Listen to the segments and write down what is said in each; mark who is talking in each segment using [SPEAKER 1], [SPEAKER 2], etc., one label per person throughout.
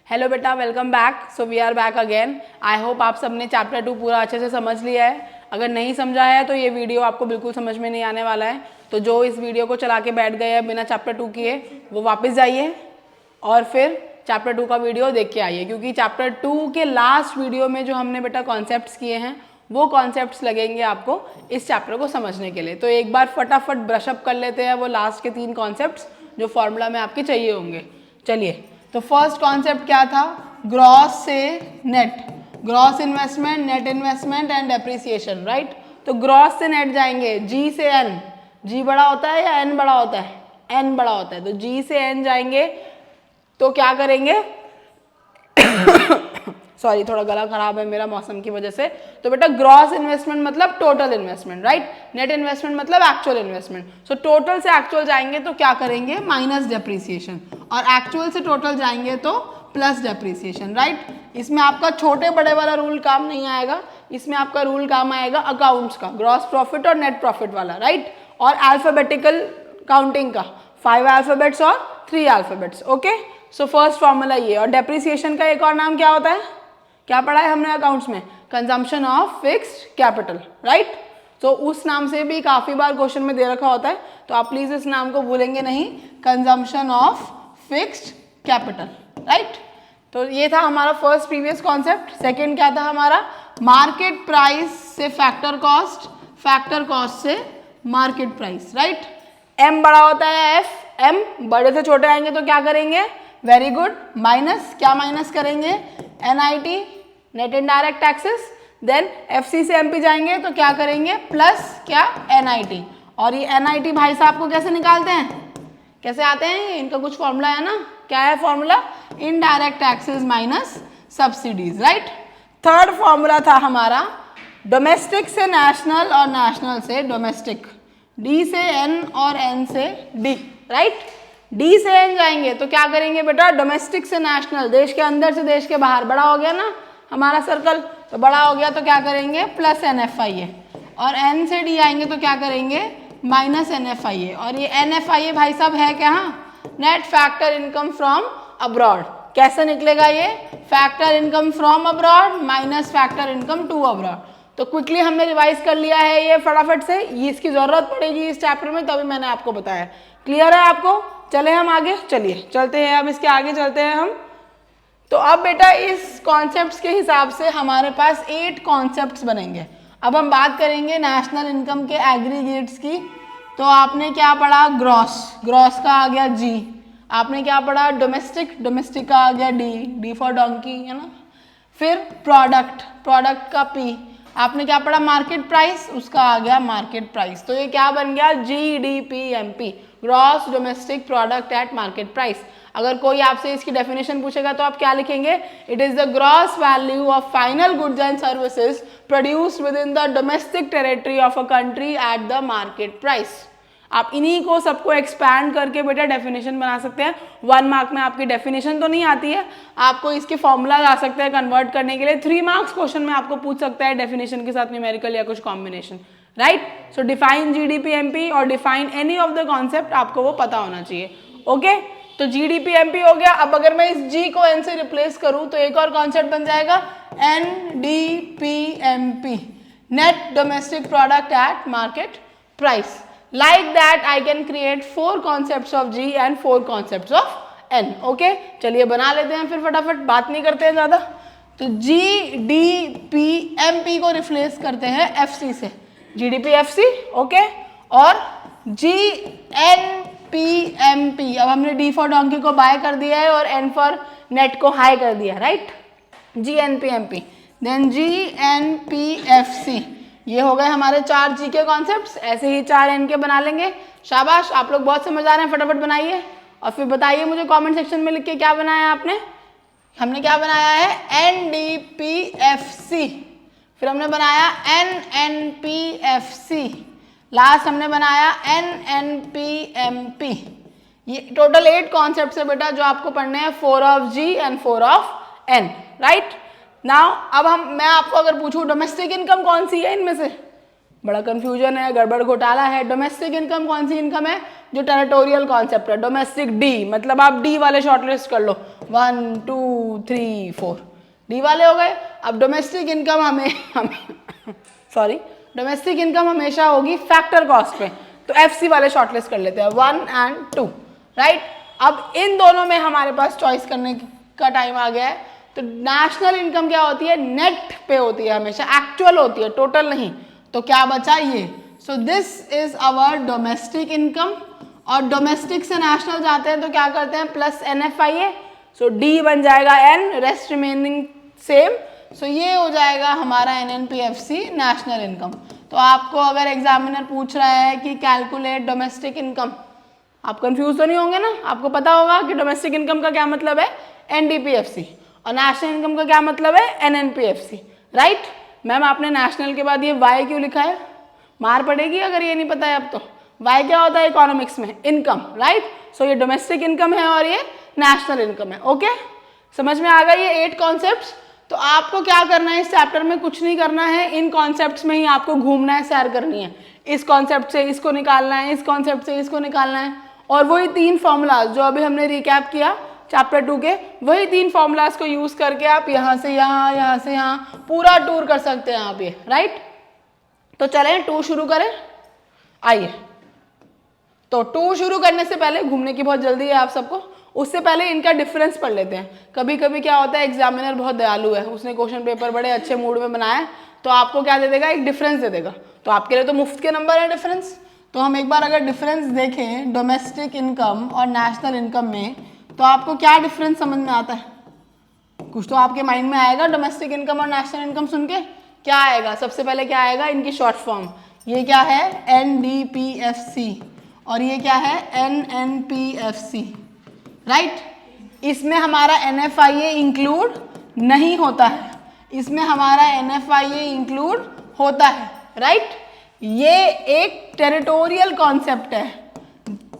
[SPEAKER 1] Hello बेटा, welcome back. So we are back again. I hope आप सबने chapter 2 पूरा अच्छे से समझ लिया है। अगर नहीं समझा है तो ये वीडियो आपको बिल्कुल समझ में नहीं आने वाला है। तो जो इस वीडियो को चला के बैठ गए हैं बिना चैप्टर 2 किए, वो वापस जाइए और फिर चैप्टर 2 का वीडियो देख के आइए, क्योंकि चैप्टर 2 के लास्ट वीडियो में जो हमने बेटा कॉन्सेप्ट्स किए हैं वो कॉन्सेप्ट्स लगेंगे आपको इस चैप्टर को समझने के लिए। तो एक बार फटाफट ब्रशअप कर लेते हैं वो लास्ट के 3 कॉन्सेप्ट्स जो फॉर्मूला में आपके चाहिए होंगे। चलिए, तो फर्स्ट कॉन्सेप्ट क्या था? ग्रॉस से net, gross investment, net investment and depreciation, right. तो ग्रॉस से नेट जाएंगे, जी से एन। जी बड़ा होता है या एन बड़ा होता है? एन बड़ा होता है। तो जी से एन जाएंगे तो क्या करेंगे? सॉरी, थोड़ा गला खराब है मेरा मौसम की वजह से। तो बेटा ग्रॉस इन्वेस्टमेंट मतलब total investment, right. Net investment मतलब एक्चुअल इन्वेस्टमेंट। सो टोटल से एक्चुअल जाएंगे तो क्या करेंगे? Minus depreciation. और एक्चुअल से टोटल जाएंगे तो प्लस डेप्रिसिएशन, राइट। इसमें आपका छोटे बड़े वाला रूल काम नहीं आएगा, इसमें आपका रूल काम आएगा अकाउंट्स का, ग्रॉस प्रॉफिट और नेट प्रॉफिट वाला, राइट। और अल्फाबेटिकल काउंटिंग का 5 अल्फाबेट्स और 3 alphabets. Okay, so first formula ये। और डेप्रिसिएशन का एक और नाम क्या होता है? क्या पढ़ा है हमने अकाउंट्स में? Consumption of fixed capital, right. तो उस नाम से भी काफी बार क्वेश्चन में दे रखा होता है, तो आप प्लीज इस नाम को भूलेंगे नहीं, consumption of fixed capital, right. तो ये था हमारा फर्स्ट प्रीवियस कॉन्सेप्ट। सेकंड क्या था हमारा? मार्केट प्राइस से फैक्टर कॉस्ट, फैक्टर कॉस्ट से मार्केट प्राइस, राइट। एम बड़ा होता है एफ, एम बड़े से छोटे आएंगे तो क्या करेंगे? Very good, minus. क्या माइनस करेंगे? NIT, net indirect taxes. Then FC से एमपी जाएंगे तो क्या करेंगे? प्लस क्या? एनआईटी। और ये एनआईटी भाई साहब को कैसे निकालते हैं? कैसे आते हैं? इनका कुछ फॉर्मूला है ना। क्या है formula? Indirect taxes minus subsidies, right. Third formula था हमारा डोमेस्टिक से नेशनल और नेशनल से डोमेस्टिक, डी से एन और एन से डी, राइट। डी से एन जाएंगे तो क्या करेंगे बेटा? डोमेस्टिक से नेशनल, देश के अंदर से देश के बाहर, बड़ा हो गया ना हमारा सर्कल, तो बड़ा हो गया तो क्या करेंगे? Plus NFIA। और एन से डी आएंगे तो क्या करेंगे? Minus NFIA। और ये NFIA भाई साहब है क्या? Net factor income from abroad. कैसे निकलेगा ये? Factor income from abroad minus factor income to abroad. तो क्विकली हमने रिवाइज कर लिया है ये फटाफट से, ये इसकी जरूरत पड़ेगी इस चैप्टर में, तभी मैंने आपको बताया। क्लियर है आपको? चले हम आगे, चलिए चलते हैं, अब इसके आगे चलते हैं हम। तो अब बेटा इस कॉन्सेप्ट्स के हिसाब से हमारे पास 8 कॉन्सेप्ट्स बनेंगे। अब हम बात करेंगे नेशनल इनकम के एग्रीगेट्स की। तो आपने क्या पढ़ा? ग्रॉस, ग्रॉस का आ गया जी। आपने क्या पढ़ा? डोमेस्टिक, डोमेस्टिक का आ गया डी, डी फॉर डोंकी, है ना। फिर प्रोडक्ट, प्रोडक्ट का पी। आपने क्या पढ़ा? मार्केट प्राइस, उसका आ गया मार्केट प्राइस। तो ये क्या बन गया? GDPMP, gross domestic product at market price. अगर कोई आपसे इसकी डेफिनेशन पूछेगा तो आप क्या लिखेंगे? It is the gross value of final goods and services produced with in the domestic territory of a country at the market price. आप इन्हीं को सबको एक्सपैंड करके बेटा डेफिनेशन बना सकते हैं। 1 मार्क में आपकी डेफिनेशन तो नहीं आती है, आपको इसके फॉर्मूला आ सकते हैं कन्वर्ट करने के लिए। 3 मार्क्स क्वेश्चन में आपको पूछ सकता है डेफिनेशन के साथ न्यूमेरिकल या कुछ कॉम्बिनेशन, राइट। सो डिफाइन GDPMP और define any of the concept, आपको वो पता होना चाहिए। ओके, तो GDPMP हो गया। अब अगर मैं इस G को N से रिप्लेस करूं तो एक और कॉन्सेप्ट बन जाएगा NDPMP, net domestic product at market price. Like that I can create 4 concepts of G and 4 concepts of N. Okay? चलिए बना लेते हैं फिर फटाफट, बात नहीं करते हैं ज़्यादा। तो GDPMP को रिप्लेस करते हैं FC से, GDPFC, ओके। और GNPMP, अब हमने D फॉर डोंकी को बाय कर दिया है और N फॉर नेट को हाई कर दिया, राइट। GNPMP, then GNPFC। ये हो गए हमारे 4 G के कॉन्सेप्ट्स। ऐसे ही 4 N के बना लेंगे। शाबाश, आप लोग बहुत समझ आ रहे हैं, फटाफट बनाइए और फिर बताइए मुझे कमेंट सेक्शन में लिख के क्या बनाया आपने। हमने क्या बनाया है? NDPFC, फिर हमने बनाया NNPFC, लास्ट हमने बनाया NNPMP। ये टोटल 8 कॉन्सेप्ट्स है बेटा जो आपको पढ़ने हैं, 4 of G and 4 of N, right. Now अब मैं आपको अगर पूछूं डोमेस्टिक इनकम कौन सी है इनमें से? बड़ा कंफ्यूजन है, गड़बड़ घोटाला है। डोमेस्टिक इनकम कौन सी इनकम है? जो टेरिटोरियल कॉन्सेप्ट है, डोमेस्टिक डी, मतलब आप डी वाले शॉर्टलिस्ट कर लो। 1 2 3 4 डी वाले हो गए। अब डोमेस्टिक इनकम हमें सॉरी डोमेस्टिक इनकम हमेशा होगी फैक्टर कॉस्ट पे, तो एफसी वाले शॉर्टलिस्ट कर लेते हैं 1 and 2 राइट। अब इन दोनों में हमारे पास चॉइस करने का टाइम आ गया है। तो नेशनल इनकम क्या होती है, नेट पे होती है, हमेशा एक्चुअल होती है, टोटल नहीं। तो क्या बचा ये, so this is our domestic income. और डोमेस्टिक से नेशनल जाते हैं तो क्या करते हैं, प्लस NFIA, सो डी बन जाएगा N, रेस्ट रिमेनिंग सेम। सो ये हो जाएगा हमारा NNPFC नेशनल इनकम। तो आपको अगर एग्जामिनर पूछ रहा है कि कैलकुलेट डोमेस्टिक इनकम, आप कंफ्यूज तो नहीं होंगे ना, आपको पता होगा कि डोमेस्टिक इनकम का क्या मतलब है NDPFC और नेशनल इनकम का क्या मतलब है NNPFC राइट। मैम आपने नेशनल के बाद ये वाई क्यों लिखा है, मार पड़ेगी अगर ये नहीं पता है अब तो। वाई क्या होता है इकोनॉमिक्स में, इनकम राइट। सो ये डोमेस्टिक इनकम है और ये नेशनल इनकम है। ओके समझ में आ गया ये 8 कॉन्सेप्ट्स। तो आपको क्या करना है इस चैप्टर में, कुछ नहीं करना है, इन कॉन्सेप्ट्स में ही आपको घूमना है, सैर करनी है। इस कॉन्सेप्ट से इसको निकालना है, इस कॉन्सेप्ट से इसको निकालना है, और वही 3 फॉर्मूलाज जो अभी हमने रिकैप किया चैप्टर 2 के, वही 3 फॉर्मूलाज को यूज करके आप यहाँ से यहाँ, यहाँ से यहाँ पूरा टूर कर सकते हैं आप ये राइट। तो चलें 2 शुरू करें, आइए। तो 2 शुरू करने से पहले, घूमने की बहुत जल्दी है आप सबको, उससे पहले इनका डिफरेंस पढ़ लेते हैं। कभी कभी क्या होता है एग्जामिनर बहुत दयालु है, उसने क्वेश्चन पेपर बड़े अच्छे मूड में बनाया, तो आपको क्या दे देगा, एक डिफरेंस दे देगा। तो आपके लिए तो मुफ्त के नंबर है डिफरेंस। तो हम एक बार अगर डिफरेंस देखें डोमेस्टिक इनकम और नेशनल इनकम में, तो आपको क्या डिफरेंस समझ में आता है, कुछ तो आपके माइंड में आएगा। डोमेस्टिक इनकम और नेशनल इनकम सुन के क्या आएगा, सबसे पहले क्या आएगा, इनकी शॉर्ट फॉर्म। ये क्या है NDPFC और ये क्या है NNPFC राइट। इसमें हमारा NFIA इंक्लूड नहीं होता है, इसमें हमारा NFIA इंक्लूड होता है राइट। ये एक टेरिटोरियल कॉन्सेप्ट है।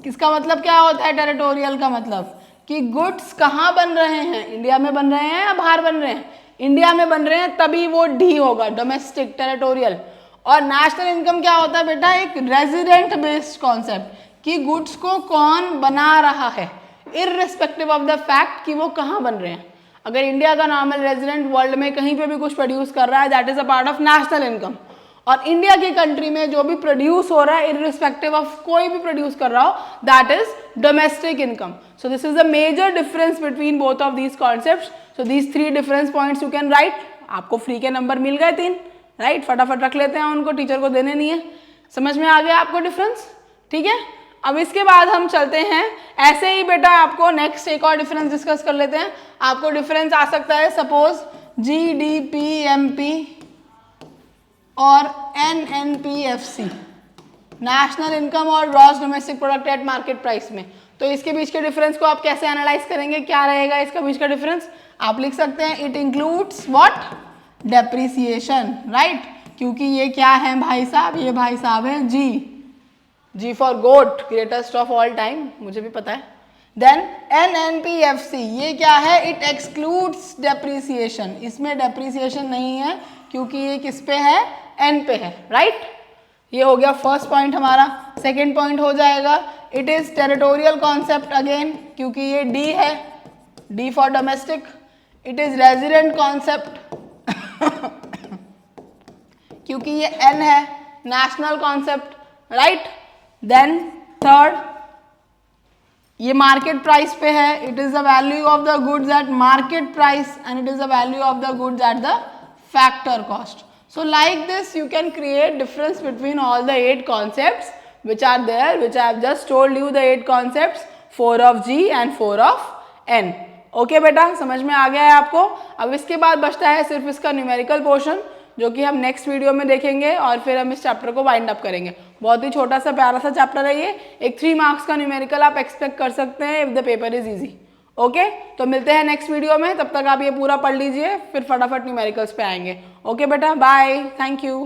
[SPEAKER 1] इसका मतलब क्या होता है टेरिटोरियल का मतलब, कि गुड्स कहाँ बन रहे हैं, इंडिया में बन रहे हैं या बाहर बन रहे हैं, इंडिया में बन रहे हैं तभी वो डी होगा, डोमेस्टिक टेरिटोरियल। और नेशनल इनकम क्या होता है बेटा, एक रेजिडेंट बेस्ड कॉन्सेप्ट, कि गुड्स को कौन बना रहा है इररिस्पेक्टिव ऑफ द फैक्ट कि वो कहाँ बन रहे हैं। अगर इंडिया का नॉर्मल रेजिडेंट वर्ल्ड में कहीं पे भी कुछ प्रोड्यूस कर रहा है, that is a part of national income. और इंडिया की कंट्री में जो भी प्रोड्यूस हो रहा है इररिस्पेक्टिव ऑफ कोई भी प्रोड्यूस कर रहा हो, that is domestic income. So this is the major difference between both of these concepts. So these 3 difference points you can write. आपको फ्री के नंबर मिल गए 3 राइट, फटाफट रख लेते हैं उनको, टीचर को देने नहीं है। समझ में आ गया आपको डिफरेंस, ठीक है। अब इसके बाद हम चलते हैं, ऐसे ही बेटा आपको नेक्स्ट एक और डिफरेंस डिस्कस कर लेते हैं। आपको डिफरेंस आ सकता है सपोज GDPMP और NNPFC, नेशनल इनकम और gross domestic product at market price में। तो इसके बीच के डिफरेंस को आप कैसे एनालाइज करेंगे, क्या रहेगा इसका बीच का डिफरेंस, आप लिख सकते हैं it includes what, depreciation right. क्योंकि ये क्या है भाई साहब, ये भाई साहब है G for goat, greatest of all time, मुझे भी पता है। देन NNPFC ये क्या है, इट एक्सक्लूड्स डेप्रिसिएशन, इसमें डेप्रिसिएशन नहीं है क्योंकि ये किस पे है, N पे है राइट। ये हो गया फर्स्ट पॉइंट हमारा। सेकेंड पॉइंट हो जाएगा it is territorial concept again, क्योंकि ये D है, D for domestic. It is resident concept क्योंकि ये N है, national concept right. Then third ये मार्केट प्राइस पे है, it is the value of the goods at market price and it is the value of the goods at the factor cost. So like this you can create difference between all the 8 concepts which are there, which I have just told you the 8 concepts, 4 of G and 4 of N. Okay बेटा, समझ में आ गया है आपको। अब इसके बाद बचता है सिर्फ इसका न्यूमेरिकल पोर्शन, जो कि हम नेक्स्ट वीडियो में देखेंगे और फिर हम इस चैप्टर को वाइंड अप करेंगे। बहुत ही छोटा सा प्यारा सा चैप्टर है ये, एक 3 मार्क्स का न्यूमेरिकल आप एक्सपेक्ट कर सकते हैं if the paper is easy. Okay तो मिलते हैं नेक्स्ट वीडियो में, तब तक आप ये पूरा पढ़ लीजिए, फिर फटाफट न्यूमेरिकल्स पे आएंगे। ओके बेटा, बाय, थैंक यू।